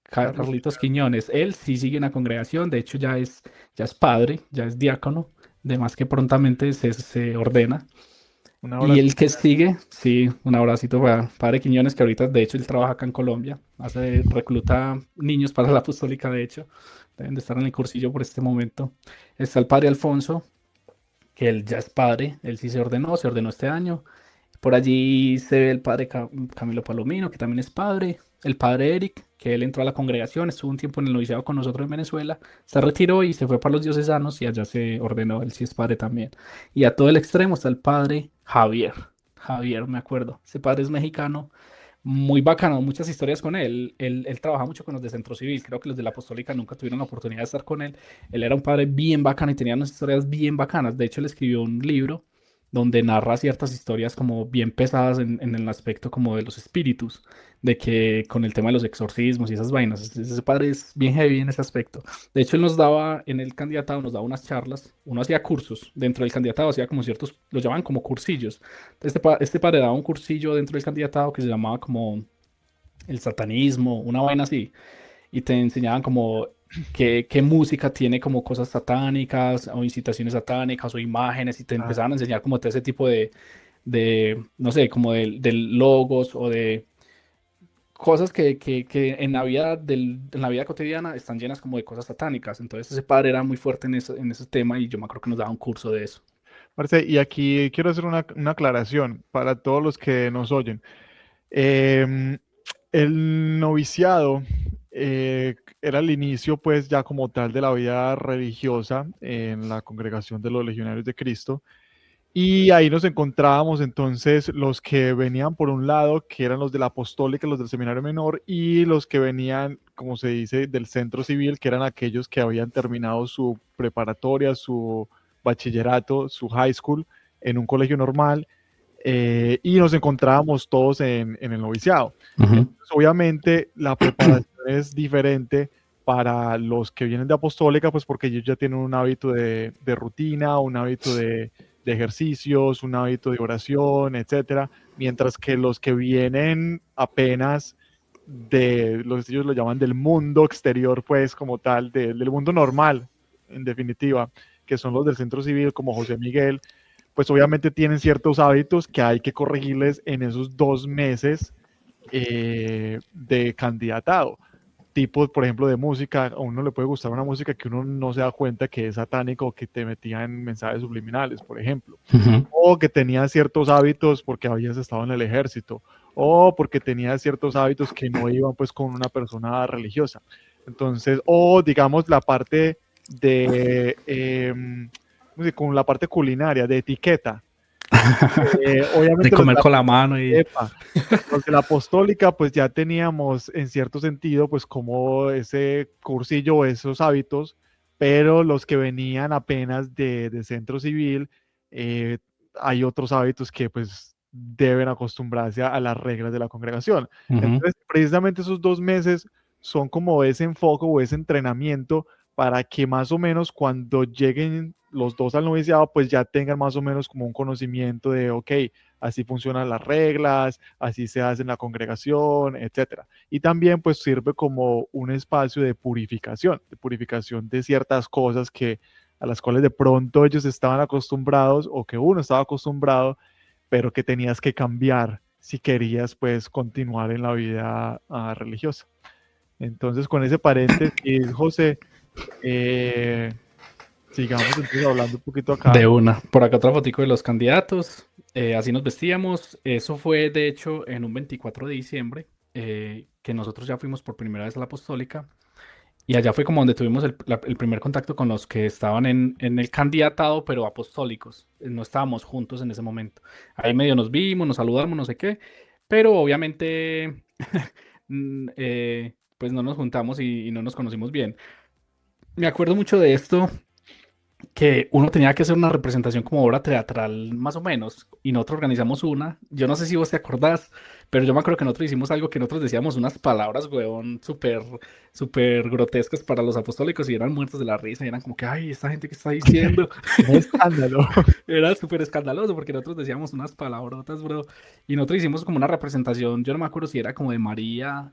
Carlos Carlitos Quiñones. Quiñones. Él sí sigue en la congregación, de hecho ya es padre, ya es diácono, de más que prontamente se ordena. Un Y abrazo. el que sigue, sí, un abracito para Padre Quiñones, que ahorita de hecho él trabaja acá en Colombia, recluta niños para la apostólica, de hecho, deben de estar en el cursillo por este momento. Está el Padre Alfonso, que él ya es padre, él sí se ordenó este año. Por allí se ve el padre Camilo Palomino, que también es padre. El padre Eric, que él entró a la congregación, estuvo un tiempo en el noviciado con nosotros en Venezuela, se retiró y se fue para los diocesanos y allá se ordenó, él sí es padre también. Y a todo el extremo está el padre Javier. Javier, me acuerdo. Ese padre es mexicano, muy bacano, muchas historias con él. Él trabaja mucho con los de Centro Civil, creo que los de la Apostólica nunca tuvieron la oportunidad de estar con él. Él era un padre bien bacano y tenía unas historias bien bacanas. De hecho, él escribió un libro donde narra ciertas historias como bien pesadas en el aspecto como de los espíritus, de que con el tema de los exorcismos y esas vainas, ese padre es bien heavy en ese aspecto. De hecho, él nos daba, en el candidatado, nos daba unas charlas, uno hacía cursos, dentro del candidatado hacía como ciertos, los llamaban como cursillos. Este padre daba un cursillo dentro del candidatado que se llamaba como el satanismo, una vaina así, y te enseñaban como qué música tiene como cosas satánicas o incitaciones satánicas o imágenes y te Ah, empezaban a enseñar como todo ese tipo no sé, como de logos o de cosas que en la vida cotidiana están llenas como de cosas satánicas. Entonces ese padre era muy fuerte en ese tema y yo me acuerdo que nos daba un curso de eso. parce, y aquí quiero hacer una aclaración para todos los que nos oyen. Em, el noviciado era el inicio, pues, ya como tal de la vida religiosa en la congregación de los Legionarios de Cristo. Y ahí nos encontrábamos entonces los que venían por un lado, que eran los de la apostólica, los del seminario menor, y los que venían, como se dice, del centro civil, que eran aquellos que habían terminado su preparatoria, su bachillerato, su high school en un colegio normal, y nos encontrábamos todos en el noviciado. Ujú, Entonces, obviamente la preparación es diferente para los que vienen de apostólica, pues porque ellos ya tienen un hábito de rutina, un hábito de ejercicios, un hábito de oración, etcétera, mientras que los que vienen apenas de, los ellos lo llaman del mundo exterior, pues como tal, del mundo normal, en definitiva, que son los del centro civil, como José Miguel, pues obviamente tienen ciertos hábitos que hay que corregirles en esos 2 meses de candidatado. Tipo, por ejemplo, de música, a uno le puede gustar una música que uno no se da cuenta que es satánica o que te metía en mensajes subliminales, por ejemplo. ujú. O que tenía ciertos hábitos porque habías estado en el ejército. O porque tenía ciertos hábitos que no iban pues con una persona religiosa. Entonces, o digamos la parte de, con la parte culinaria, de etiqueta. De Obviamente los de comer la con la mano y... Epa. Los de la apostólica, pues ya teníamos en cierto sentido, pues como ese cursillo o esos hábitos, pero los que venían apenas de centro civil, hay otros hábitos que pues deben acostumbrarse a las reglas de la congregación. Ujú. Entonces, precisamente esos 2 meses son como ese enfoque o ese entrenamiento para que más o menos cuando lleguen los dos al noviciado, pues ya tengan más o menos como un conocimiento de, ok, así funcionan las reglas, así se hace en la congregación, etcétera. Y también pues sirve como un espacio de purificación de ciertas cosas que a las cuales de pronto ellos estaban acostumbrados o que uno estaba acostumbrado, pero que tenías que cambiar si querías pues continuar en la vida religiosa. Entonces, con ese paréntesis, José, eh, sigamos entonces hablando un poquito De acá. una. Por acá otra fotico de los candidatos. Así nos vestíamos. Eso fue, de hecho, en un 24 de diciembre, que nosotros ya fuimos por primera vez a la Apostólica. Y allá fue como donde tuvimos el primer contacto con los que estaban en el candidatado, pero apostólicos. No estábamos juntos en ese momento. Ahí medio nos vimos, nos saludamos, no sé qué. Pero obviamente, pues no nos juntamos y no nos conocimos bien. Me acuerdo mucho de esto, que uno tenía que hacer una representación como obra teatral, más o menos, y nosotros organizamos una. Yo no sé si vos te acordás, pero yo me acuerdo que nosotros hicimos algo que nosotros decíamos unas palabras, weón, súper, súper grotescas para los apostólicos y eran muertos de la risa y eran como que, ay, esta gente que está diciendo, Un escándalo. era súper escandaloso porque nosotros decíamos unas palabrotas, bro, y nosotros hicimos como una representación, yo no me acuerdo si era como de María,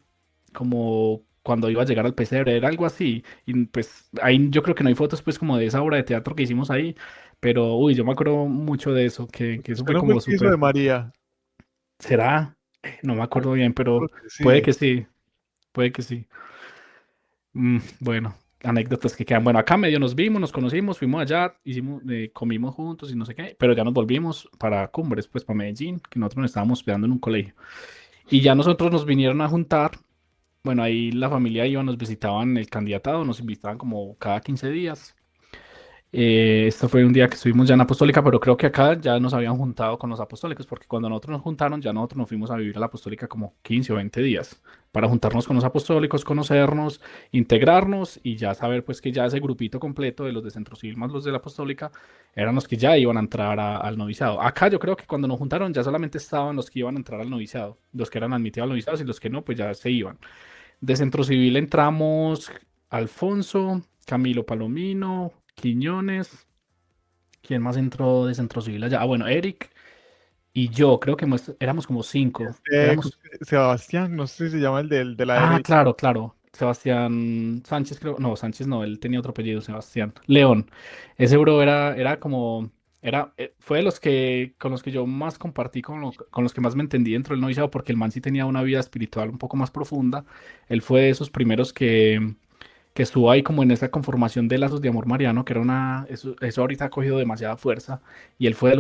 como cuando iba a llegar al pesebre, era algo así. Y pues ahí yo creo que no hay fotos pues como de esa obra de teatro que hicimos ahí, pero uy, yo me acuerdo mucho de eso, que eso ¿Usted fue no fue como el que hizo de súper. María? ¿Será? No me acuerdo bien, Creo pero que puede sí. que sí, puede que sí. Bueno, anécdotas que quedan. Bueno, acá medio nos vimos, nos conocimos, fuimos allá, hicimos, comimos juntos y no sé qué, pero ya nos volvimos para Cumbres, pues para Medellín, que nosotros nos estábamos hospedando en un colegio. Y ya nosotros nos vinieron a juntar. Bueno, ahí la familia iba, nos visitaban el candidatado, nos invitaban como cada 15 días. Esto fue un día que estuvimos ya en Apostólica, pero creo que acá ya nos habían juntado con los apostólicos, porque cuando nosotros nos juntaron, ya nosotros nos fuimos a vivir a la Apostólica como 15 o 20 días, para juntarnos con los apostólicos, conocernos, integrarnos y ya saber pues que ya ese grupito completo de los de Centro Civil más los de la Apostólica eran los que ya iban a entrar al noviciado. Acá yo creo que cuando nos juntaron ya solamente estaban los que iban a entrar al noviciado, los que eran admitidos al noviciado y los que no, pues ya se iban. De Centro Civil entramos Alfonso, Camilo Palomino, Quiñones. ¿Quién más entró de Centro Civil allá? Ah, bueno, Eric y yo, creo que éramos como cinco. Éramos. Sebastián, no sé si se llama el de la Ah, derecha. claro, claro. Sebastián Sánchez, creo. No, Sánchez no, él tenía otro apellido, Sebastián. León. Ese bro era como. Fue de los que, con los que yo más compartí, con los que más me entendí dentro del noviciado, porque el man sí tenía una vida espiritual un poco más profunda. Él fue de esos primeros que estuvo ahí como en esa conformación de lazos de amor mariano, que era eso ahorita ha cogido demasiada fuerza, y él fue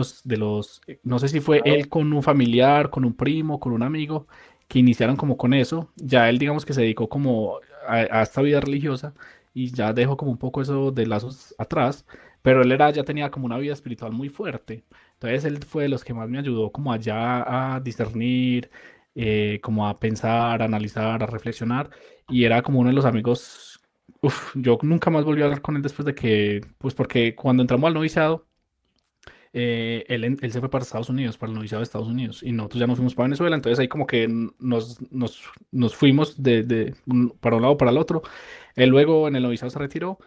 no sé si fue él con un familiar, con un primo, con un amigo, que iniciaron como con eso, ya él digamos que se dedicó como a esta vida religiosa, y ya dejó como un poco eso de lazos atrás, pero ya tenía como una vida espiritual muy fuerte, entonces él fue de los que más me ayudó como allá a discernir, como a pensar, a analizar, a reflexionar, y era como uno de los amigos. Uf, yo nunca más volví a hablar con él después de que, pues porque cuando entramos al noviciado, él se fue para Estados Unidos, para el noviciado de Estados Unidos, y nosotros ya nos fuimos para Venezuela, entonces ahí como que nos fuimos para un lado para el otro. Él luego en el noviciado se retiró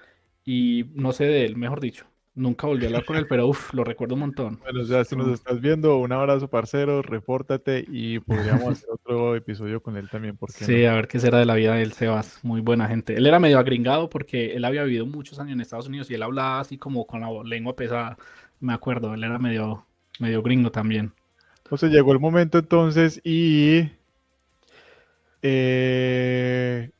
y no sé de él, mejor dicho, nunca volví a hablar con él, pero uf, lo recuerdo un montón. Bueno, o sea, si nos estás viendo, un abrazo, parcero, repórtate y podríamos hacer otro episodio con él también, ¿por qué Sí, no? a ver qué será de la vida del Sebas. Muy buena gente. Él era medio agringado porque él había vivido muchos años en Estados Unidos y él hablaba así como con la lengua pesada. Me acuerdo, él era medio gringo también. O sea, llegó el momento entonces y eh,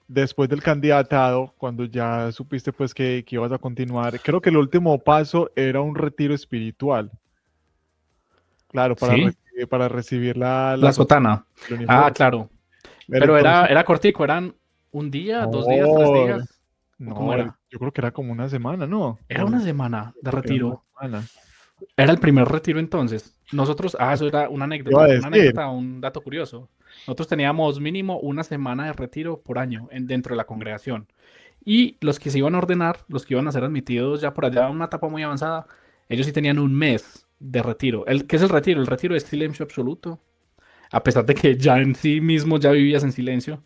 después del candidatado, cuando ya supiste pues que ibas a continuar, creo que el último paso era un retiro espiritual, claro, ¿Sí? para recibir la La sotana, sotana. el Ah, uniforme. claro. Pero Pero era, entonces, era cortico, eran un día, 2 días, tres no, días. ¿O cómo no, era? yo creo que era como una semana, ¿no? Era una semana Yo de creo que era una retiro. semana. Era el primer retiro entonces. Nosotros, eso era Iba a una decir, anécdota, un dato curioso. Nosotros teníamos mínimo una semana de retiro por año dentro de la congregación. Y los que se iban a ordenar, los que iban a ser admitidos ya por allá a una etapa muy avanzada, Ellos sí tenían un mes de retiro. ¿Qué es el retiro? El retiro es silencio absoluto, a pesar de que ya en sí mismo ya vivías en silencio,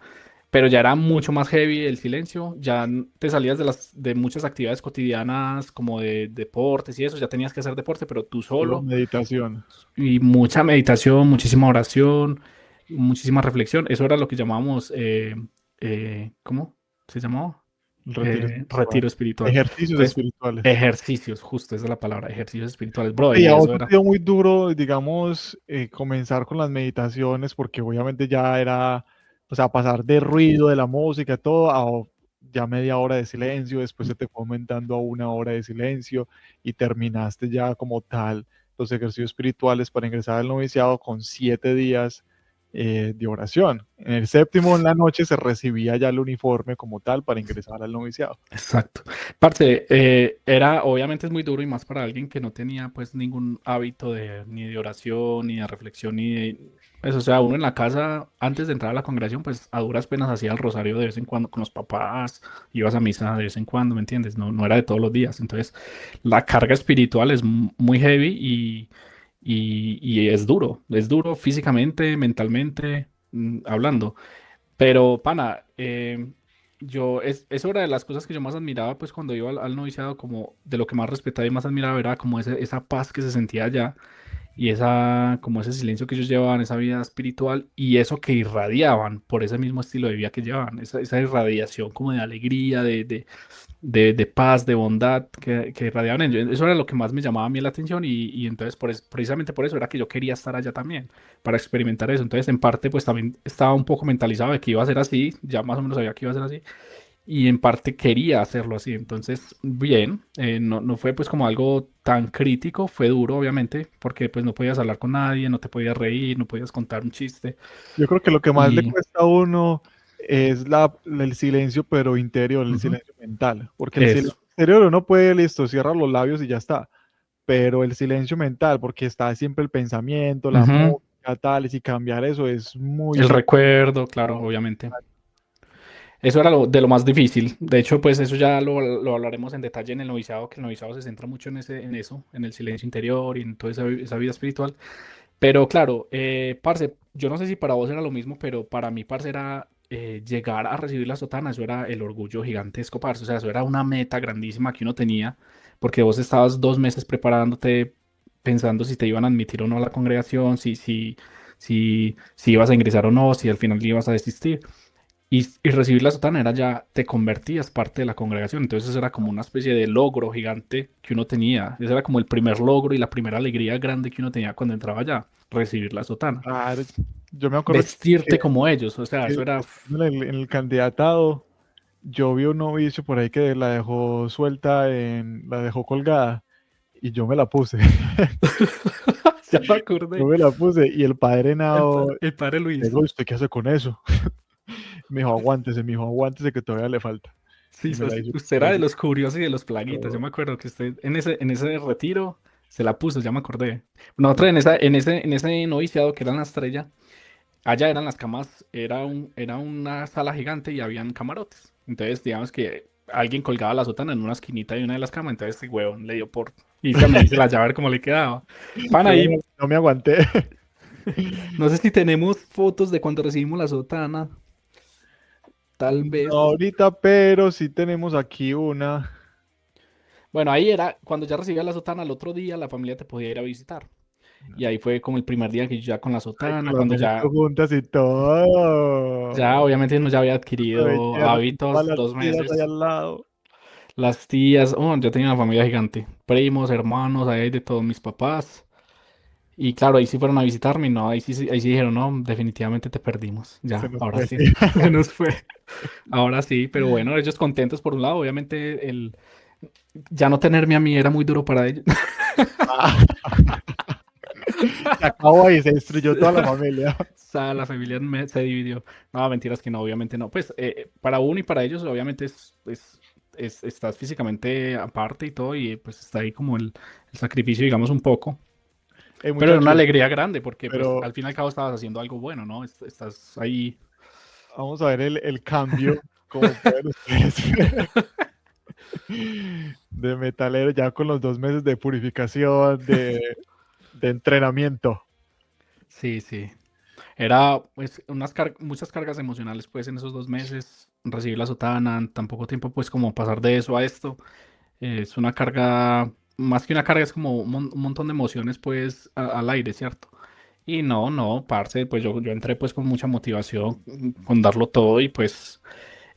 pero ya era mucho más heavy el silencio, ya te salías de muchas actividades cotidianas como de deportes y eso, ya tenías que hacer deporte, pero tú Solo solo, meditación. y mucha meditación, muchísima oración, muchísima reflexión. Eso era lo que llamábamos, ¿cómo se llamaba? Retiro espiritual. Retiro espiritual. Ejercicios Entonces, espirituales. ejercicios, justo esa es la palabra, ejercicios espirituales. Bro, Y y a vos eso ha era. sido muy duro, digamos, comenzar con las meditaciones, porque obviamente ya era, o sea, pasar de ruido de la música, todo, ya media hora de silencio, después se te fue aumentando a una hora de silencio y terminaste ya como tal los ejercicios espirituales para ingresar al noviciado con 7 días de oración. En el séptimo, en la noche, se recibía ya el uniforme como tal para ingresar al noviciado. Exacto. Parce, obviamente es muy duro y más para alguien que no tenía pues ningún hábito ni de oración, ni de reflexión, ni de eso. O sea, uno en la casa, antes de entrar a la congregación, pues a duras penas hacía el rosario de vez en cuando con los papás, ibas a misa de vez en cuando, ¿me entiendes? No, no era de todos los días. Entonces, la carga espiritual es muy heavy y es duro físicamente, mentalmente, hablando. Pero, pana, eso era de las cosas que yo más admiraba, pues cuando iba al noviciado, como de lo que más respetaba y más admiraba era como esa paz que se sentía allá y como ese silencio que ellos llevaban, esa vida espiritual y eso que irradiaban por ese mismo estilo de vida que llevaban, esa irradiación como de alegría, de paz, de bondad que irradiaban ellos. Eso era lo que más me llamaba a mí la atención y entonces precisamente por eso era que yo quería estar allá también, para experimentar eso. Entonces en parte pues también estaba un poco mentalizado de que iba a ser así, ya más o menos sabía que iba a ser así y en parte quería hacerlo así. Entonces bien, no fue pues como algo tan crítico, fue duro obviamente porque pues no podías hablar con nadie, no te podías reír, no podías contar un chiste Yo creo que lo que más le y cuesta a uno es el silencio, pero interior, el ujú, silencio mental. Porque el eso. silencio exterior uno puede, listo, cierra los labios y ya está. Pero el silencio mental, porque está siempre el pensamiento, la Ujú. música, tales, y cambiar eso es muy El difícil. recuerdo, claro, obviamente. Eso era de lo más difícil. De hecho, pues eso ya lo hablaremos en detalle en el noviciado, que el noviciado se centra mucho en eso, en el silencio interior y en toda esa vida espiritual. Pero claro, parce, yo no sé si para vos era lo mismo, pero para mí, parce, era llegar a recibir la sotana, eso era el orgullo gigantesco, parce. O sea, eso era una meta grandísima que uno tenía, porque vos estabas 2 meses preparándote, pensando si te iban a admitir o no a la congregación, si ibas a ingresar o no, si al final ibas a desistir. Y recibir la sotana era ya, te convertías parte de la congregación. Entonces eso era como una especie de logro gigante que uno tenía. Ese era como el primer logro y la primera alegría grande que uno tenía cuando entraba allá, recibir la sotana. Claro, yo me acuerdo que Vestirte como ellos, o sea, eso en era... el candidatado, yo vi un novicio por ahí que la dejó suelta, la dejó colgada, y yo me la puse. Ya me Yo acordé. me la puse, y el padre El, Nao, pa- el padre le Luis. digo, ¿usted qué hace con eso? Me dijo, aguántese que todavía le falta. Sí, Y me la hizo, usted me la era de hizo los curiosos y de los plaguitas. Yo todo. me acuerdo que usted en ese retiro se la puso, ya me acordé. Nosotros en ese noviciado que era en la estrella. Allá eran las camas, era una sala gigante y habían camarotes. Entonces, digamos que alguien colgaba la sotana en una esquinita de una de las camas, entonces este huevón le dio por irse a medirse la llave a ver cómo le quedaba. Pan Yo ahí, no me aguanté. no sé si tenemos fotos de cuando recibimos la sotana, tal No vez. ahorita, pero sí tenemos aquí una. Bueno, ahí era, cuando ya recibía la sotana, al otro día la familia te podía ir a visitar. Y ahí fue como el primer día que yo ya con la Ay, sotana, con las cuando manitos ya, juntas y ya todo. obviamente uno ya había Se ve adquirido tierno con todas hábitos, las dos tías ahí meses. al lado. Las tías, yo tenía una familia gigante, primos, hermanos, ahí de todos mis papás. Y claro, ahí sí fueron a visitarme, y no, ahí sí dijeron, no, definitivamente te perdimos. Se Ya, nos ahora fue. sí, se nos fue. Ahora sí, pero bueno, ellos contentos por un lado, obviamente ya no tenerme a mí era muy duro para ellos. Ah, se acabó ahí, se destruyó toda la O familia. sea, la familia se dividió. No, mentiras que no, obviamente no. Pues para uno y para ellos, obviamente estás físicamente aparte y todo, y pues está ahí como el sacrificio, digamos, un poco. Pero era una Muchachos, alegría grande porque pues pero al fin y al cabo estabas haciendo algo bueno, ¿no? Estás ahí. vamos a ver el cambio, como pueden ustedes ver. De metalero, ya con los 2 meses de purificación, de entrenamiento. Sí, sí. Era pues muchas cargas emocionales pues en esos 2 meses, recibir la sotana, en tan poco tiempo pues como pasar de eso a esto, es una carga, más que una carga es como un montón de emociones pues al aire, ¿cierto? Y no, no, parce, pues yo entré pues con mucha motivación, con darlo todo y pues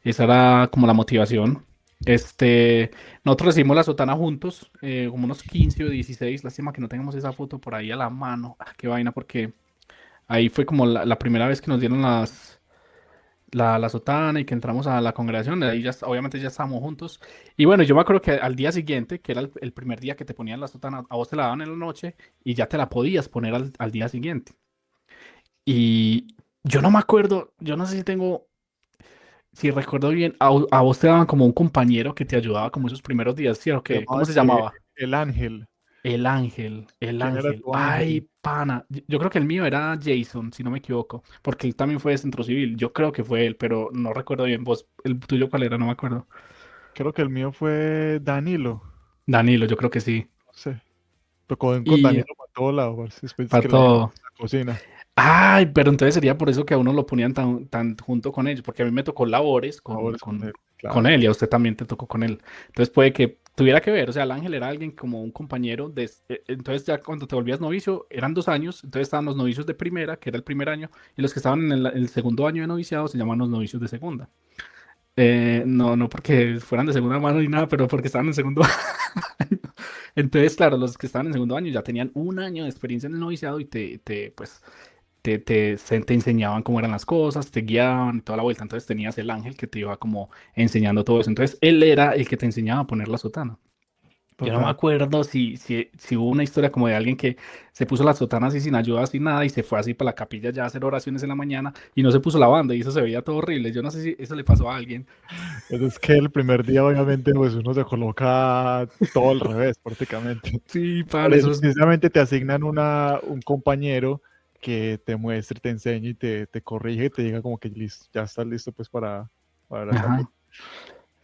esa era como la motivación. Este, nosotros recibimos la sotana juntos, como unos 15 o 16, lástima que no tengamos esa foto por ahí a la mano, qué vaina, porque ahí fue como la primera vez que nos dieron la sotana y que entramos a la congregación. Ahí ya, obviamente ya estábamos juntos. Y bueno, yo me acuerdo que al día siguiente, que era el primer día que te ponían la sotana, a vos te la daban en la noche y ya te la podías poner al día siguiente. Y yo no me acuerdo, yo no sé si recuerdo bien, a vos te daban como un compañero que te ayudaba como esos primeros días, ¿sí? ¿O Se qué? ¿Cómo llamaba se que llamaba? el ángel. El ángel, el ¿Quién era ángel. tu ángel? Ay, pana. Yo creo que el mío era Jason, si no me equivoco, porque él también fue de Centro Civil. Yo creo que fue él, pero no recuerdo bien. ¿Vos, el tuyo cuál era? No me acuerdo. Creo que el mío fue Danilo. Danilo, yo creo que sí. No sé. Tocó con Y Danilo para todo lado, parce. Después para que le ayudó todo. en la cocina. Ay, pero entonces sería por eso que a uno lo ponían tan junto con ellos, porque a mí me tocó labores Ahora con, es con con, él, con claro. él y a usted también te tocó con él. Entonces puede que tuviera que ver, o sea, el ángel era alguien como un compañero entonces ya cuando te volvías novicio eran 2 años, entonces estaban los novicios de primera, que era el primer año, y los que estaban en el segundo año de noviciado se llaman los novicios de segunda. No, no porque fueran de segunda mano ni nada, pero porque estaban en segundo año. Entonces, claro, los que estaban en segundo año ya tenían un año de experiencia en el noviciado y pues te enseñaban cómo eran las cosas, te guiaban y toda la vuelta. Entonces tenías el ángel que te iba como enseñando todo eso. Entonces él era el que te enseñaba a poner la sotana. Yo no me Total. acuerdo si hubo una historia como de alguien que se puso la sotana así sin ayuda, sin nada, y se fue así para la capilla ya a hacer oraciones en la mañana y no se puso la banda y eso se veía todo horrible. Yo no sé si eso le pasó a alguien. Pues es que el primer día, obviamente, pues uno se coloca todo al revés, prácticamente. Sí, pan, Por eso eso es. precisamente te asignan un compañero que te muestre, te enseñe y te corrige y te diga como que listo, ya estás listo pues para esa fecha. Ajá.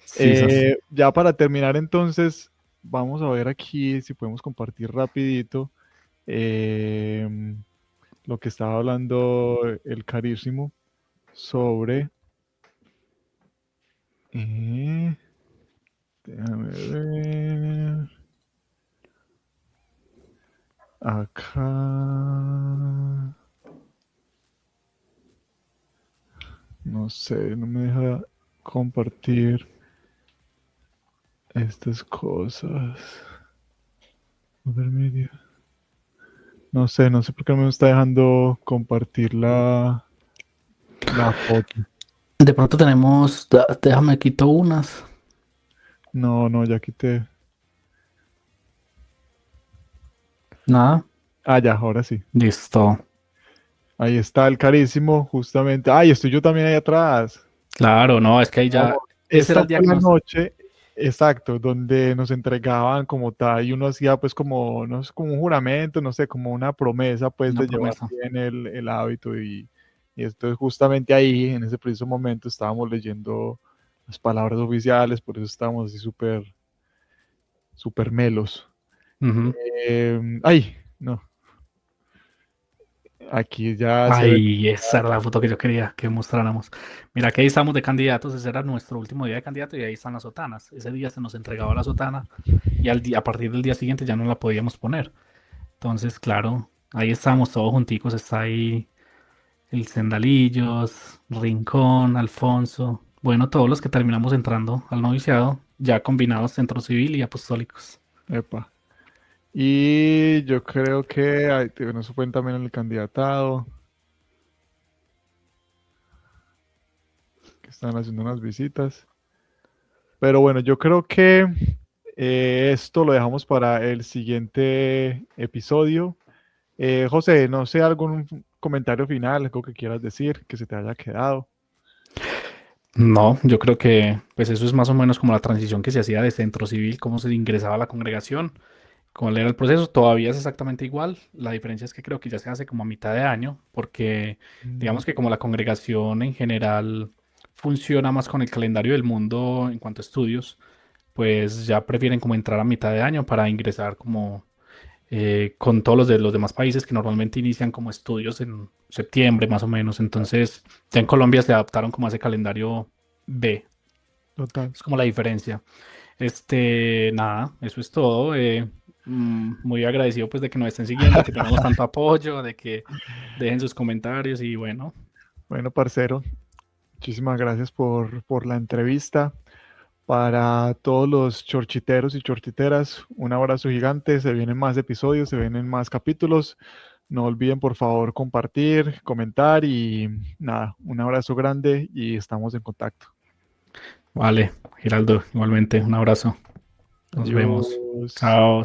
Sí, Ya para terminar entonces, vamos a ver aquí si podemos compartir rapidito eh, lo que estaba hablando el carísimo sobre... eh, déjame ver. Acá. No sé, no me deja compartir estas cosas. A ver, media. No sé por qué no me está dejando compartir la foto. de pronto tenemos, déjame quito unas. No, no, ya quité. Nada. Ah, ya, ahora sí. Listo. Ahí está el carísimo, justamente. Ay, estoy yo también ahí atrás. Claro, no, es que ahí Vamos. ya, ese era Esta el día fue que la nos. noche, exacto, donde nos entregaban como tal y uno hacía pues como, no sé, como un juramento, no sé, como una promesa pues Una de llevar promesa. bien el hábito y esto es justamente ahí, en ese preciso momento estábamos leyendo las palabras oficiales, por eso estábamos así súper, súper melos. Ujú. Ay, no, aquí ya se ve. Ay, esa era la foto que yo quería que mostráramos. Mira que ahí estamos de candidatos, ese era nuestro último día de candidato y ahí están las sotanas. Ese día se nos entregaba la sotana y a partir del día siguiente ya no la podíamos poner. Entonces, claro, ahí estábamos todos junticos, está ahí el Sendalillos, Rincón, Alfonso, bueno, todos los que terminamos entrando al noviciado, ya combinados centro civil y apostólicos. Epa. Y yo creo que bueno, eso fue también en el candidatado, que están haciendo unas visitas. Pero bueno, yo creo que esto lo dejamos para el siguiente episodio. José, no sé, algún comentario final, algo que quieras decir, que se te haya quedado. No, yo creo que pues eso es más o menos como la transición que se hacía de centro civil, cómo se ingresaba a la congregación, cuál era el proceso, todavía es exactamente igual, la diferencia es que creo que ya se hace como a mitad de año, porque Mm, digamos que como la congregación en general funciona más con el calendario del mundo en cuanto a estudios, pues ya prefieren como entrar a mitad de año para ingresar como con todos los de los demás países que normalmente inician como estudios en septiembre más o menos. Entonces, ya en Colombia se adaptaron como a ese calendario B. Total. Es como la diferencia. Nada, eso es todo. Muy agradecido pues de que nos estén siguiendo, que tengamos tanto apoyo, de que dejen sus comentarios y bueno, Bueno, parcero, muchísimas gracias por la entrevista. Para todos los chorchiteros y chorchiteras, un abrazo gigante. Se vienen más episodios, se vienen más capítulos. No olviden, por favor, compartir, comentar y nada, un abrazo grande y estamos en contacto. vale, Giraldo, igualmente, un abrazo. Nos vemos. Adiós. Chao.